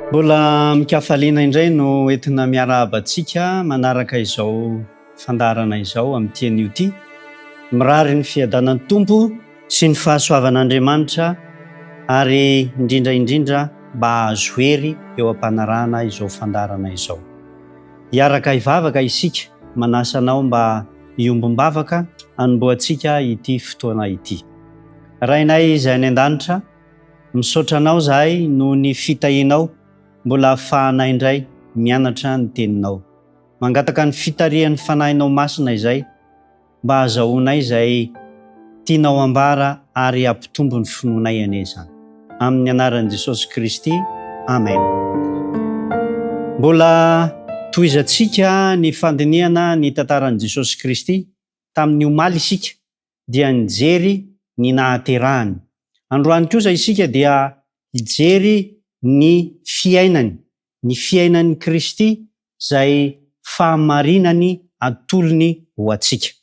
Mbola mikafaliana indray no entina miaraabantsika manaraka izao fandarana izao amin'ny tian'io ty. Mirary ny fiadanan'ny tompo sy ny fahasoavan'Andriamanitra ary indrindraindrindra mba azo hery eo am-panarahana izao fandarana izao. Hiaraka hivavaka isika, manasanao mba hiombombavaka hanomboantsika ity fotoana ity. Rainay izay any an-danitra, misaotra anao zahay no ny fitahinao mbola ahafahanay indray mianatra ny teninao. Mangataka ny fitarihan'ny fanahinao masina izay mba azahoanay izay tianao ambara ary ampitombo ny finoanay ane zany. Amin'ny anaran'i Jesosy Kristy, amen. Mbola toizantsika ny fandinihana ny tantaran'i Jesosy Kristy. Tamin'ny omaly isika dia nijery ny nahaterahany. Androany kosa isika dia hijery ny fiainan'ny Kristy izay fahamarinany atolony ho antsika.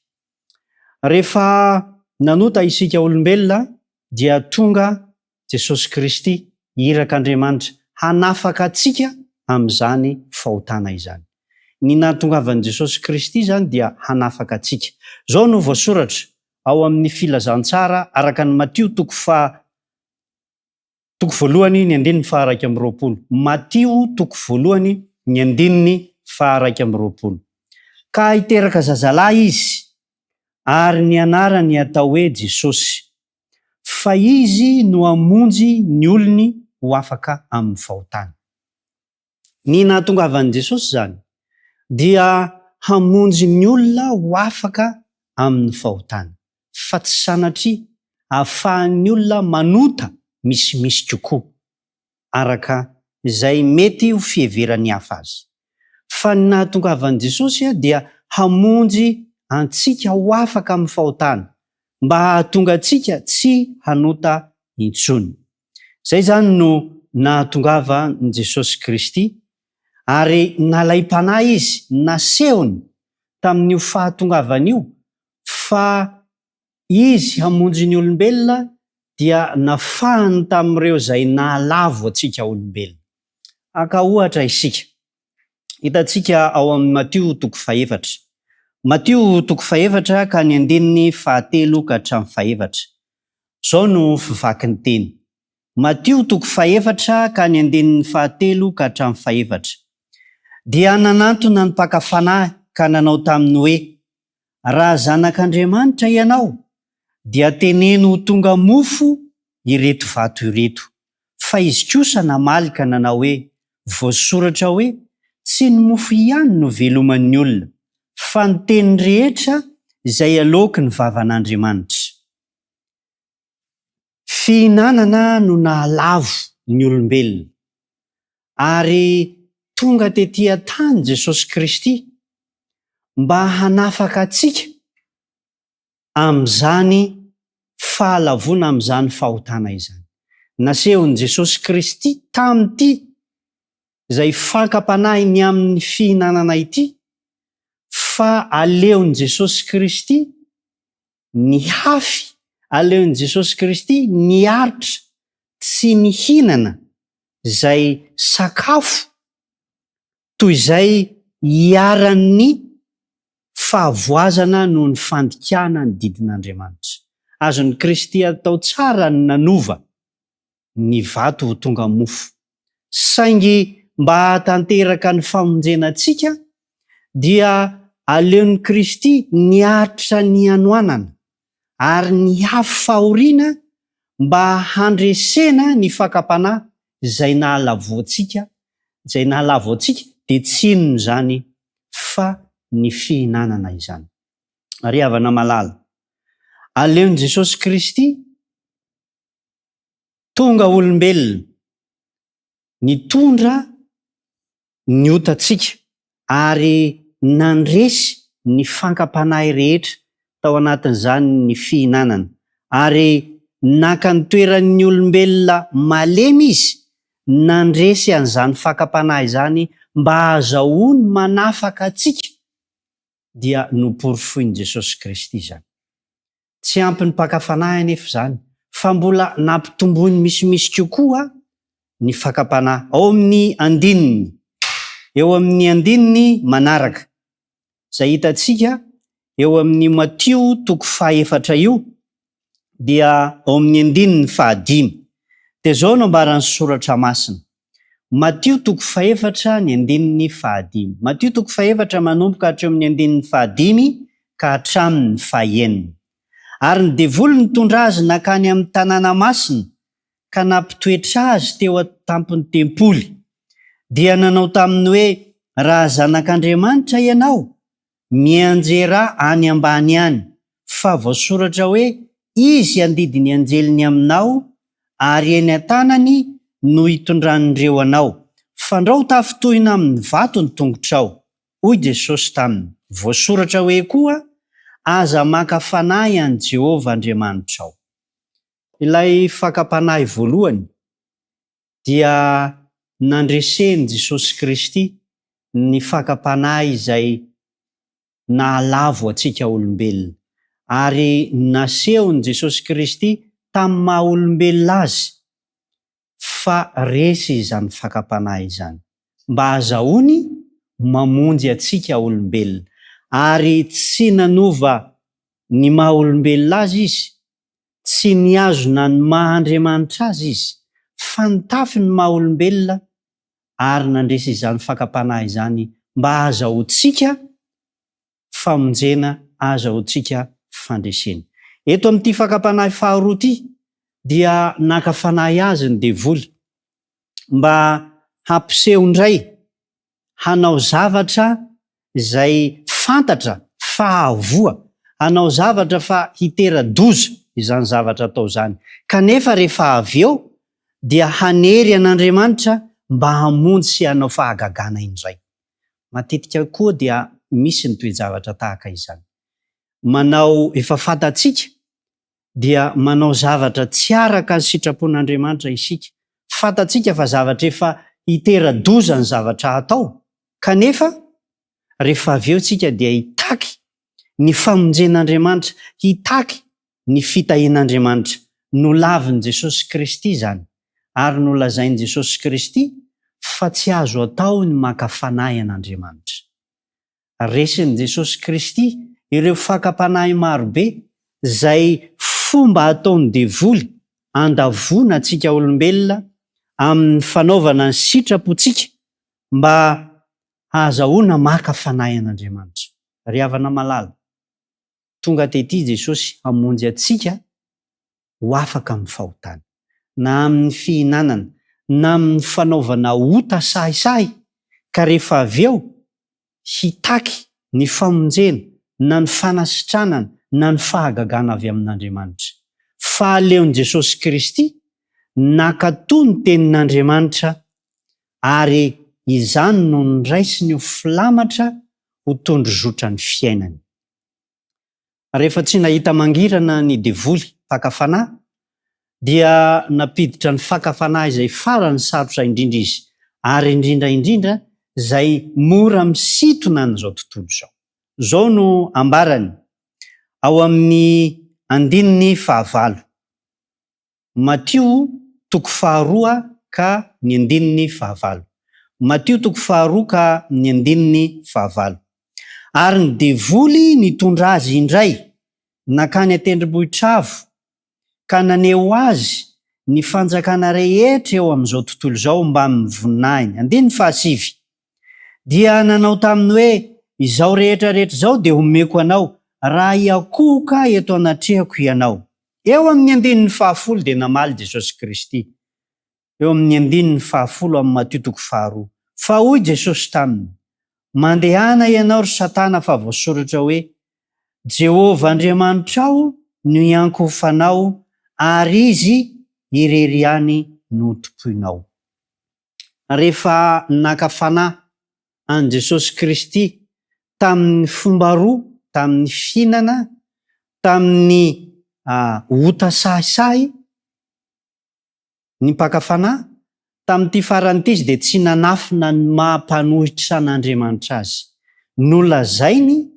Rehefa nanota isika olombelona dia tonga Jesosy Kristy irak'Andriamanitra hanafaka atsika amin'izany fahotana izany. Ny nahatongavan'i Jesosy Kristy zany dia hanafaka atsika. Zao no voasoratra ao amin'ny filazantsara araka ny Matio toko voalohany ny andininy faha-1 amby 20. Matio toko voalohany ny andininy faha-1 amby 20. Ka hiteraka zazalahy izy ary ny anarany atao hoe Jesosy, fa izy no hamonjy ny olony ho afaka amin'ny fahotana. Ny nahatongavan'i Jesosy zany dia hamonjy ny olona ho afaka amin'ny fahotana, fa tsy sanatria ahafahan'ny olona manota misimisy kokoa araka izay mety ho fiheverany hafa azy. Fa ny nahatongavan'i Jesosy dia hamonjy antsika ho afaka amin'ny fahotana mba hahatonga antsika tsy hanota intsony. Zay zany no nahatongavan'i Jesosy Kristy ary nalai-panahy izy, nasehony tamin'io fahatongavany io fa izy hamonjy ny olombelona dia nafahany tamin'ireo izay nahalavo antsika olombelona. Aka ohatra isika, hitantsika ao amin'ny Matio toko 4. Matio toko 4 ka ny andininy 13 ka hatramin'ny 14. Zao no fivakin'ny teny. Matio toko 4 ka ny andininy 13 ka hatramin'ny 14. Dia nanantona ny mpakafanahy ka nanao taminy hoe, raha zanak'Andriamanitra ianao, dia teneno ho tonga mofo ireto vato ireto. Fa izy kosa namaly ka nanao hoe, voasoratra hoe, tsy ny mofo ihany no veloman'ny olona, fa ny teny rehetra izay aloky ny vavan'Andriamanitra. Fihinanana no nahalavo ny olombelona ary tonga tetỳ tany Jesosy Kristy mba hanafaka atsika amin'izany fahalavona, amin'izany fahotana izany. Nasehon'i Jesosy Kristy tamity izay fakapanahy ny amin'ny fihinanana ity, fa aleon'i Jesosy Kristy ny hafy, aleon'i Jesosy Kristy ny aritra tsy mihinana izay sakafo toy izay hiaran'ny fahavoazana noho ny fandikana ny didin'Andriamanitra. Azon'i Kristy atao tsara ny nanova ny vato ho tonga mofo. Saingy mba hatanteraka ny famonjena antsika dia aleon'i Kristy ny aritra ny anoanana ary ny hafy fahoriana mba handresena ny fakapanahy izay nahalavo antsika, dia tsy inona izany fa ny fihinanana izany. Ary havana malala, aleon'i Jesosy Kristy tonga olombelona nitondra ny otantsika ary nandresy ny fankapanahy rehetra tao anatin'izany ny fihinanana, ary naka ny toeran'ny olombelona malemy izy nandresy an'izany fankapanahy izany mba azahoany manafaka atsika, dia noporofoin'i Jesosy Kristy zany. Tsy ampy ny mpakafanahy anefa zany, fa mbola nampitomboiny misimisy kokoa ny fakapanahy. Ao amin'ny andininy, eo amin'ny andininy manaraka zay hitantsika eo amin'ny Matio 4 io dia ao amin'ny andininy 5. Dia zao no ambaran'ny soratra masina. Matio 4 ny andininy 5. Matio 4 manomboka hatreo amin'ny andininy 5 ka hatramin'ny 9. Ary ny devoly nitondra azy nakany amin'ny tanàna masina ka nampitoetra azy teo atampony tempoly. Dia nanao taminy hoe, raha zanak'Andriamanitra ianao, mianjera any ambany any, fa voasoratra hoe izy andidiny anjeliny aminao ary eny an-tanany no hitondran'ireo anao. Fandrao tafitohina amin'ny vato ny tongotrao, hoy Jesosy taminy. Voasoratra hoe koa, aza maka fanahy any Jehovah Andriamanitrao. Ilay fakapanahy voalohany dia nandreseny Jesosy Kristy ny fakapanahy izay nahalavo antsika olombelona, ary nasehony Jesosy Kristy tamin'ny maha olombelona azy fa resy izany fakapanahy izany mba azahoany mamonjy antsika olombelona, ary tsy nanova ny maha olombelona azy izy, tsy niazona ny maha Andriamanitra azy izy, fa nitafy ny maha olombelona ary nandresy izany fakapanahy izany mba azahoantsika famonjena, azahoantsika fandresena. Eto amin'ity fakapanahy faharoa ity dia naka fanahy azy ny devoly mba hampiseho indray hanao zavatra izay fantatra fa avoa, hanao zavatra fa hitera-doza izany zavatra atao zany, kanefa rehefa avy eo dia hanery an'Andriamanitra mba hamonjy sy hanao fahagagana indray. Matetika koa dia misy ny toe-javatra tahaka izany. Manao efa fantatsika dia manao zavatra tsy araka ny sitrapon'Andriamanitra isika. Fantatsika fa zavatra efa hitera-doza ny zavatra atao, kanefa rehefa avy eo tsika dia hitaky ny famonjen'Andriamanitra, hitaky ny fitahian'Andriamanitra. Nolavin' Jesosy Kristy zany, ary nolazain' Jesosy Kristy fa tsy azo atao ny maka fanahy an'Andriamanitra. Resin' Jesosy Kristy ireo fakapanahy marobe zay fomba ataony devoly andavona antsika olombelona amin'ny fanaovana ny sitrapontsika mba azahoana maka fanahy an'Andriamanitra. Ry havana malala, tonga tety Jesosy hamonjy antsika ho afaka amin'ny fahotana, na amin'ny fihinanana, na amin'ny fanaovana ota sahisahy, ka rehefa avy eo hitaky ny famonjena, na ny fanasitranana, na ny fahagagana avy amin'Andriamanitra. Fa aleon Jesosy Kristy nakatoy ny tenin'Andriamanitra, ary izany no niraisiny ho filamatra ho tondrozotra ny fiainany. Rehefa tsy nahita mangirana ny devoly fakafanahy, dia napiditra ny fakafanahy izay farany sarotra indrindra izy, ary indrindra izay mora misintona n'izao tontolo izao. Zao no ambarany ao amin'ny andininy 9. Matio 2 ka ny andininy 9. Matio 2 ka ny andininy 9. Ary ny devoly nitondra azy indray nakany an-tendrombohitr'avo ka naneho azy ny fanjakana rehetra eo amin'izao tontolo izao mba mivoninainy. 7. Dia nanao taminy hoe, izao rehetrarehetra izao dia homeko anao raha iakohoka eto anatrehako ianao. Eo amin'ny 10 dia namaly Jesosy Kristy. Eo amin'ny 10 amin'ny Matio 2. Fa hoy Jesosy taminy, mandehana ianao ry Satana, fa voasoratra hoe, Jehovah Andriamanitrao no iankofanao ary izy irery ihany no tompoinao. Rehefa naka fanahy an Jesosy Kristy tamin'ny fomba roa, tamin'ny fihinana, tamin'ny ota sahisahy, ny mpakafanahy tamin'ity faran'ity izy dia tsy nanafina ny mahampanohitra an'Andriamanitra azy. Nolazainy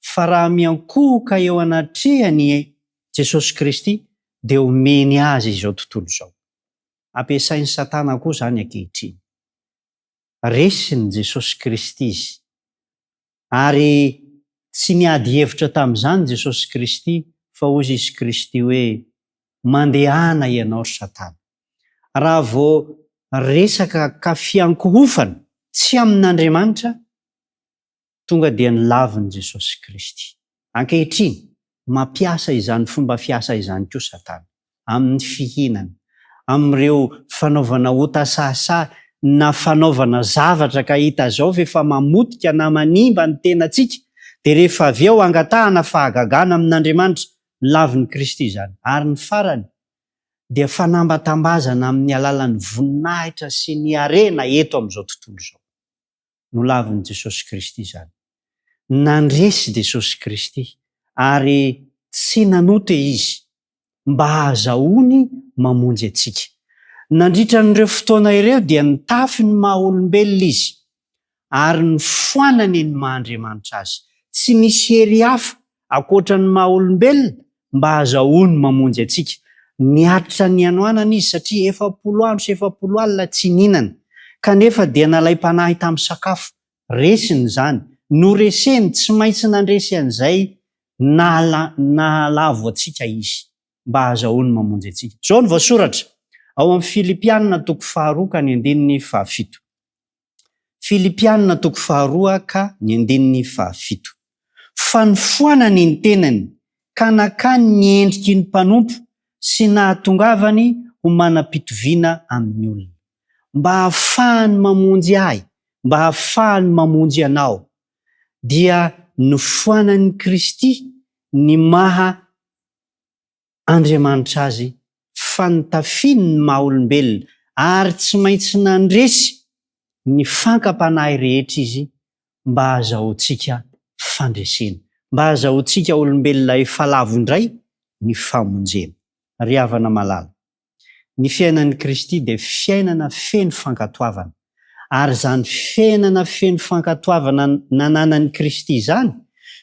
fa raha miankohoka eo anatrehany Jesosy Kristy dia omeny azy izao tontolo izao. ampiasain'ny Satana koa zany ankehitriny. Resiny Jesosy Kristy izy, ary tsy niady hevitra tamin'izany Jesosy Kristy fa hozy izy Kristy hoe mandehana ianao Satana. Raha vao resaka ka fiankohofana tsy amin'Andriamanitra, tonga dia nilaviny Jesosy Kristy. Ankehitriny mampiasa izany fomba fiasa izany koa Satana amin'ny fihinana, amin'ireo fanaovana otasasa na fanaovana zavatra ka hita zao efa mamotika na manimba ny tenantsika, dia rehefa avy eo angatahana fahagagana amin'Andriamanitra, nilaviny Kristy izany. Ary ny farany dia fanambatambazana amin'ny alalan'ny voninahitra sy ny harena eto amin'izao tontolo izao. No laviny Jesosy Kristy izany. Nandresy Jesosy Kristy ary tsy nanote izy mba hahazahoany mamonjy antsika. Nandritra n'ireo fotoana ireo dia nitafy ny maha olombelona izy ary nifoanany ny maha-Andriamanitra azy. Tsy nisy hery hafa ankoatra ny maha olombelona mba hahazahoany mamonjy antsika. Niatitra ny anoanana izy satria 70 andro sy 70 alina tsy nihinana, kanefa dia nalay-panahy tamin'ny sakafo. Resiny zany, noreseny tsy maintsy nandresy an'izay nahalavo atsika izy mba hahazahoany mamonjy atsika. Zao ny voasoratra ao amin'ny Filipianina 4:17. Filipianina 4:17. Fa nifoanany ny tenany ka nakany ny endriky ny mpanompo sy nahatongavany ho manam-pitoviana amin'ny olona, mba hahafahany mamonjy ahy, mba hahafahany mamonjy anao. Dia nifoanany Kristy ny maha Andriamanitra azy fa nitafiny ny maha olombelona, ary tsy maintsy nandresy ny fankam-panahy rehetra izy mba hahazahoantsika fandresena, mba hahazahoantsika olombelona efa lavo indray ny famonjena. Ry havana malala, ny fiainan'ny Kristy dia fiainana feno fankatoavana, ary zany fiainana feno fankatoavana nananan'ny Kristy izany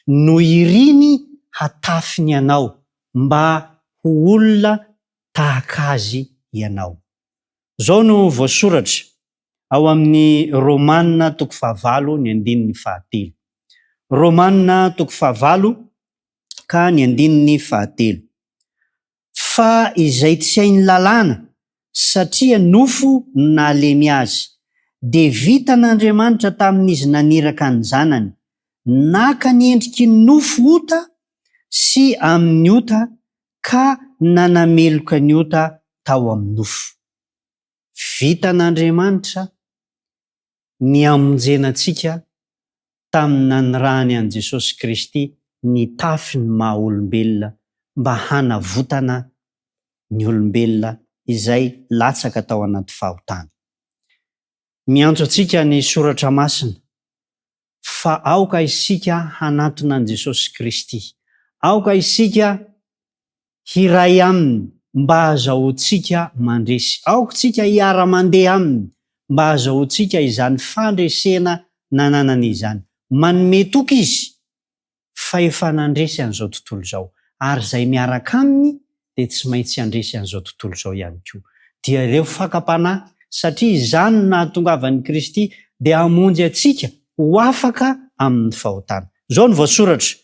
no iriny hatafiny ianao mba ho olona tahaka azy ianao. Zao no voasoratra ao amin'ny Romanina 9:9. Romanina 9:9. Fa izay tsy hainy lalàna satria nofo nalemy azy, dia vitan'Andriamanitra tamin'izy naniraka ny zanany, naka ny endriky ny nofo ota sy amin'ny ota ka nanameloka ny ota tao amin'ny nofo. Vitan'Andriamanitra ny amonjenantsika tamin'ny nanirahany an' Jesosy Kristy nitafy ny maha olombelona mba hanavotana ny olombelona izay latsaka tao anaty fahotana. Miantso atsika ny soratra masina fa aoka isika hanatona an' Jesosy Kristy, aoka isika hiray aminy mba hahazahoantsika mandresy, aoka isika hiara-mandeha aminy mba hahazahoantsika izany fandresena nananana izany. Manome toky izy fa efa nandresy an'izao tontolo izao, ary izay miaraka aminy dia tsy maintsy handresy an'izao tontolo izao ihany koa. Dia ireo fankam-panahy, satria izany no nahatongavan'i Kristy dia hamonjy atsika ho afaka amin'ny fahotana. Zao ny voasoratra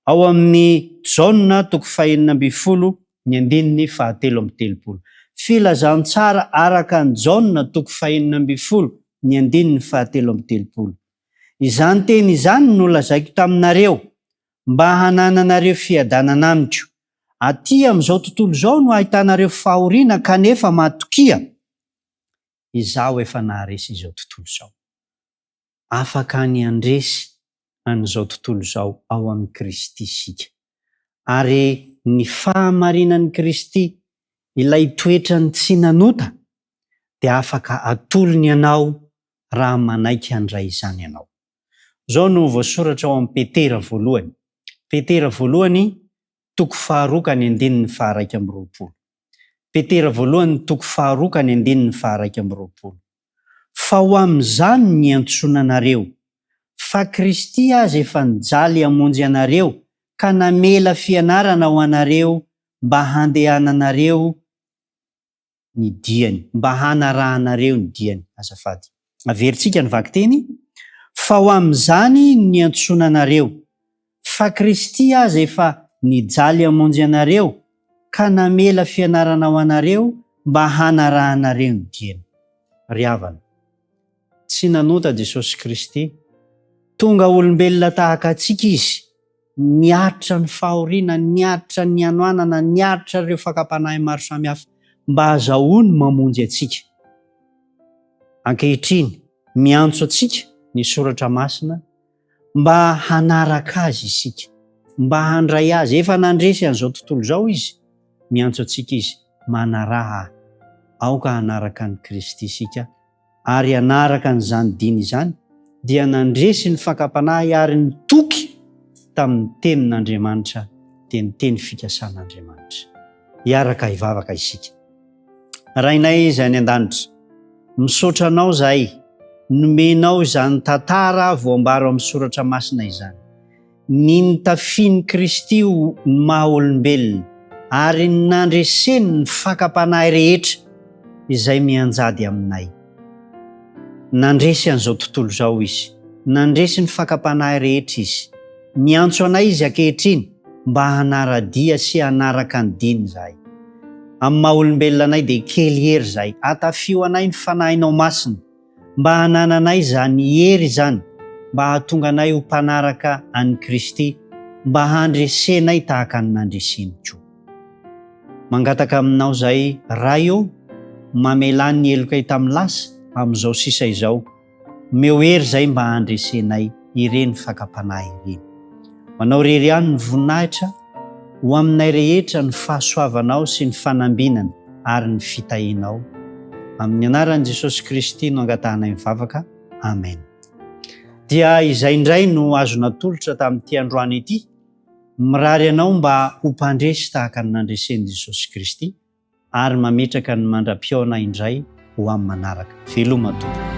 ao amin'ny Jaona 5:7. Filazantsara araka ny Jaona 5:7. Izany teny izany no lazaiko taminareo mba hanananareo fiadanana amiko. Aty amin'izao tontolo izao no ahitanareo fahoriana kanefa matokia. Izaho efa naharesy izao tontolo izao. Afaka ny andresy an'izao tontolo izao ao amin'ny Kristy isika. Ary ny fahamarinan'ny Kristy, ilay toetrany tsy nanota, dia afaka atolony ianao raha manaiky handray izany ianao. Zao no voasoratra ao amin'ny Petera voalohany. Petera voalohany 2:2. Petera voalohany 2:2. Fa ho amin'izany ny antsonanareo, fa Kristy azy efa nijaly hamonjy anareo ka namela fianarana ho anareo mba handehananareo ny diany, mba hanarahanareo ny diany. Azafady, averintsika ny vaky teny, fa ho amin'izany ny antsoina anareo, fa Kristy aza efa nijaly hamonjy anareo ka namela fianarana ho anareo mba hanarahanareo ny diany. Ry havana, tsy nanota Jesosy Kristy, tonga olombelona tahaka antsika izy, niatra ny fahoriana, niatra ny anoanana, niatra ireo fakapanahy maro samihafa mba azahoany mamonjy atsika. Ankehitriny miantso atsika ny soratra masina mba hanaraka azy isika, mba handray azy. Efa nandresy an'izao tontolo izao izy, miantso atsika izy, manaraha, aoka hanaraka ny Kristy isika, ary hanaraka n'izany diny izany dia nandresy ny fakapanahy ary nitoky tamin'ny tenin'Andriamanitra dia ny teny fikasan'Andriamanitra. Hiaraka hivavaka isika. Rainay izay any an-danitra, misaotra anao zahay, nomenao izany tantara voambaro amin'ny soratra masina izany, ny nitafiany Kristy ny maha olombelona ary nandreseny ny fakapanahy rehetra izay mianjady aminay. Nandresy an'izao tontolo izao izy, nandresy ny fakapanahy rehetra izy, miantso anay izy ankehitriny mba hanaradia sy hanaraka ny diny zahay. Amin'ny maha olombelona anay dia kely hery zahay, atafio anay ny fanahinao masina mba hanananay izany hery izany, mba hahatonga anay ho mpanaraka an'i Kristy, mba handresenay tahaka ny nandreseny koa. Mangataka aminao zahay raha eo, mamelany ny helokay tamin'ny lasa amin'izao sisa izao, meo hery zay mba handresenay ireny fakapanahy ireny. Manao rery ihany ny voninahitra ho aminay rehetra ny fahasoavanao sy ny fanambinana ary ny fitahinao. Amin'ny anaran'i Jesosy Kristy no angatahana mivavaka. Amen. Dia izay indray no azona tolotra tamin'ity androany ity, mirary anao mba ho mpandresy tahaka ny nandresen'i Jesosy Kristy ary mametraka ny mandram-piaona indray ho amin'ny manaraka. Veloma tompoko.